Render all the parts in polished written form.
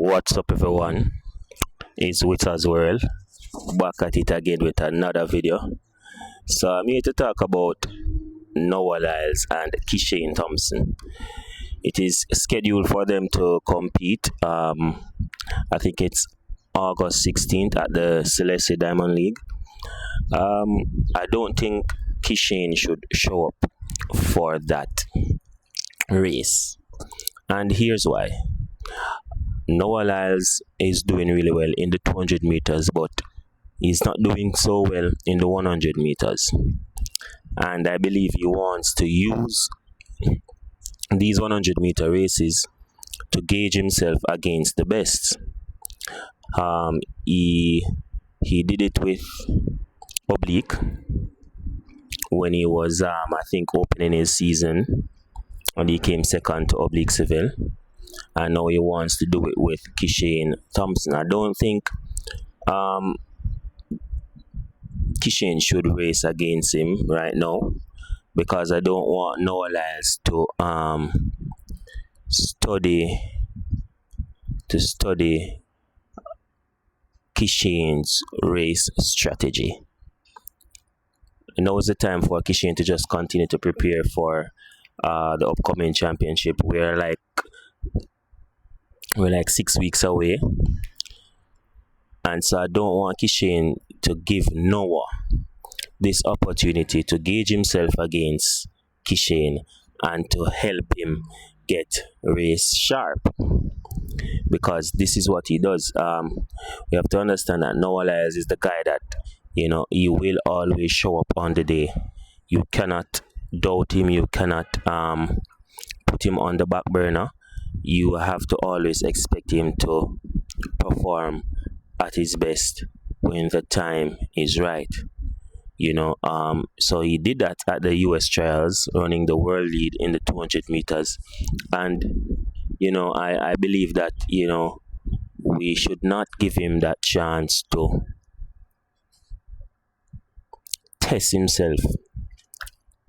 What's up, everyone? It's Witter's World, back at it again with another video. So I'm here to talk about Lyles and Kishane Thompson. It is scheduled for them to compete. I think it's August 16th at the Celeste Diamond League. I don't think Kishane should show up for that race, and here's why. Lyles is doing really well in the 200 meters, but he's not doing so well in the 100 meters. And I believe he wants to use these 100-meter races to gauge himself against the best. He did it with Oblique when he was, I think, opening his season, and he came second to Oblique Seville. And now he wants to do it with Kishane Thompson. I don't think Kishane should race against him right now, because I don't want Lyles to study Kishane's race strategy. Now is the time for Kishane to just continue to prepare for the upcoming championship. We're like 6 weeks away, and so I don't want Kishane to give Noah this opportunity to gauge himself against Kishane and to help him get race sharp, because this is what he does. We have to understand that Noah Lyles is the guy that, he will always show up on the day. You cannot doubt him. You cannot put him on the back burner. You have to always expect him to perform at his best when the time is right. So he did that at the US trials, running the world lead in the 200 meters. And, I believe that, we should not give him that chance to test himself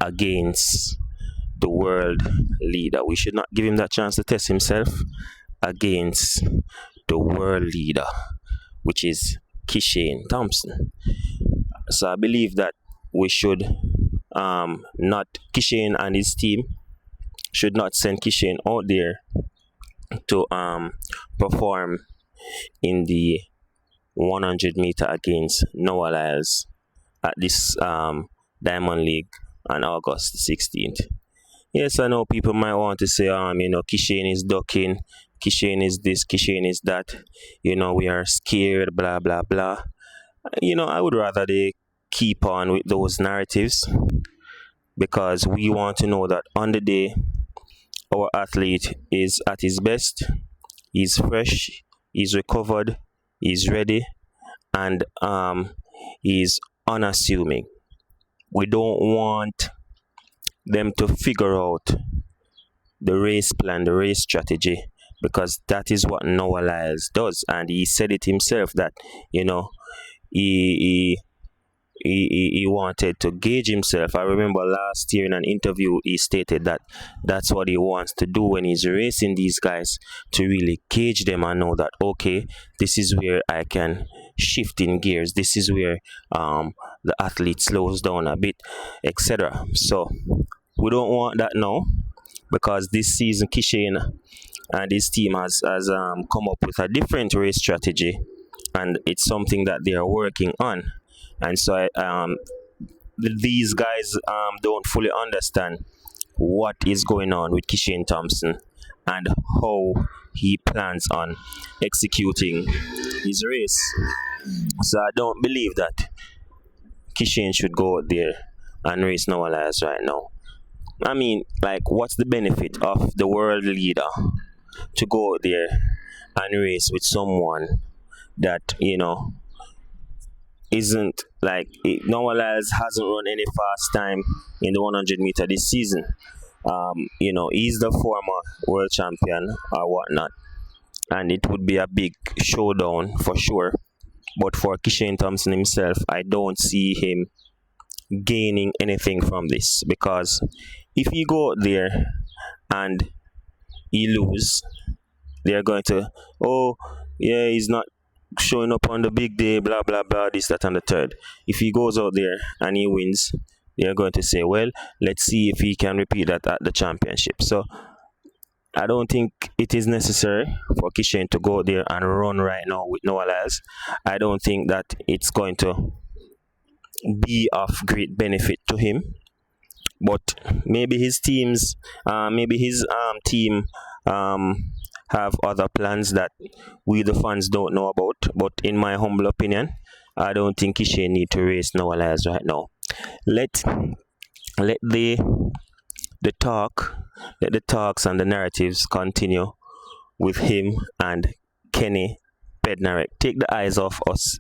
against the world leader. We should not give him that chance to test himself against the world leader, which is Kishane Thompson. So I believe that we should not, Kishane and his team should not send Kishane out there to perform in the 100-meter against Lyles at this Diamond League on August 16th. Yes, I know people might want to say, Kishane is ducking, Kishane is this, Kishane is that, we are scared, blah, blah, blah. I would rather they keep on with those narratives, because we want to know that on the day our athlete is at his best, he's fresh, he's recovered, he's ready, and he's unassuming. We don't want them to figure out the race plan, the race strategy, because that is what Lyles does. And he said it himself that he wanted to gauge himself. I remember last year in an interview he stated that that's what he wants to do when he's racing these guys, to really gauge them and know that, okay, this is where I can shift in gears, this is where the athlete slows down a bit, etc. So we don't want that now, because this season Kishane and his team has come up with a different race strategy, and it's something that they are working on. And so these guys don't fully understand what is going on with Kishane Thompson and how he plans on executing his race. So I don't believe that Kishane should go out there and race Lyles right now. I mean, what's the benefit of the world leader to go out there and race with someone that, isn't Lyles hasn't run any fast time in the 100-meter this season. He's the former world champion or whatnot, and it would be a big showdown for sure. But for Kishane Thompson himself, I don't see him gaining anything from this, because if he go out there and he lose, they're going to, oh, yeah, he's not showing up on the big day, blah, blah, blah, this, that, and the third. If he goes out there and he wins, they're going to say, well, let's see if he can repeat that at the championship. So I don't think it is necessary for Kishain to go there and run right now with Noah Lyles. I don't think that it's going to be of great benefit to him. But maybe his teams, maybe his team have other plans that we the fans don't know about. But in my humble opinion, I don't think Kishain need to race Noah Lyles right now. Let the talks and the narratives continue with him and Kenny Bednarek. Take the eyes off us.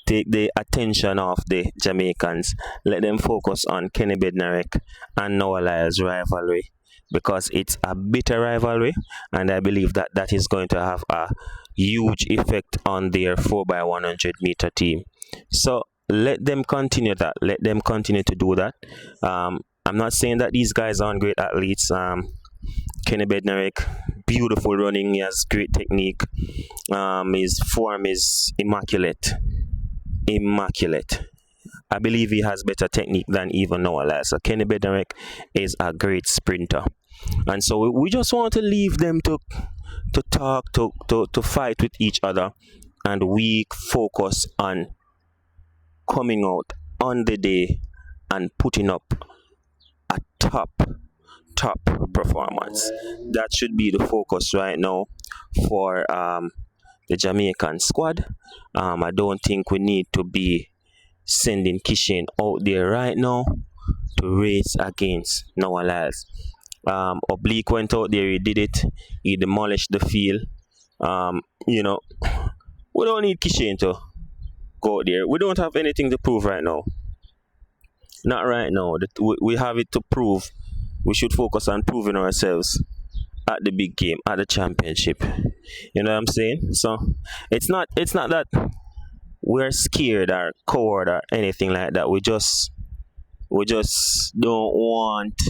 Take the attention off the Jamaicans. Let them focus on Kenny Bednarek and Noah Lyles rivalry, because it's a bitter rivalry, and I believe that that is going to have a huge effect on their 4x100 meter team. So let them continue that. Let them continue to do that. I'm not saying that these guys aren't great athletes. Kenny Bednarek, beautiful running. He has great technique. His form is immaculate. I believe he has better technique than even Noah Lyles. So Kenny Bednarek is a great sprinter. And so we just want to leave them to talk, to fight with each other. And we focus on coming out on the day and putting up a top performance. That should be the focus right now for the Jamaican squad. I don't think we need to be sending Kishain out there right now to race against Noah Lyles. Oblique went out there, he did it, he demolished the field. We don't need Kishain to go out there. We don't have anything to prove right now. Not right now. We have it to prove. We should focus on proving ourselves at the big game, at the championship. You know what I'm saying? So it's not that we're scared or coward or anything like that. We just don't want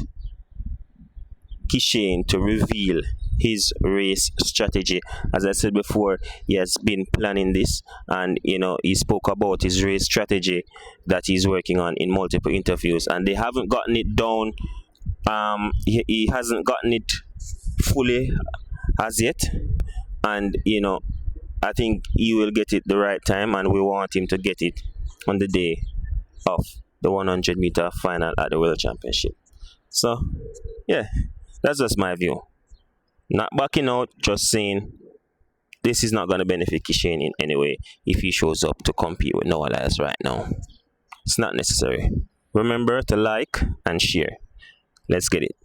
Kishain to reveal his race strategy. As I said before, he has been planning this, and he spoke about his race strategy that he's working on in multiple interviews, and they haven't gotten it down. He hasn't gotten it fully as yet, and I think he will get it the right time, and we want him to get it on the day of the 100 meter final at the World Championship. So yeah, that's just my view. Not backing out, just saying this is not going to benefit Kishain in any way if he shows up to compete with Noah Lyles right now. It's not necessary. Remember to like and share. Let's get it.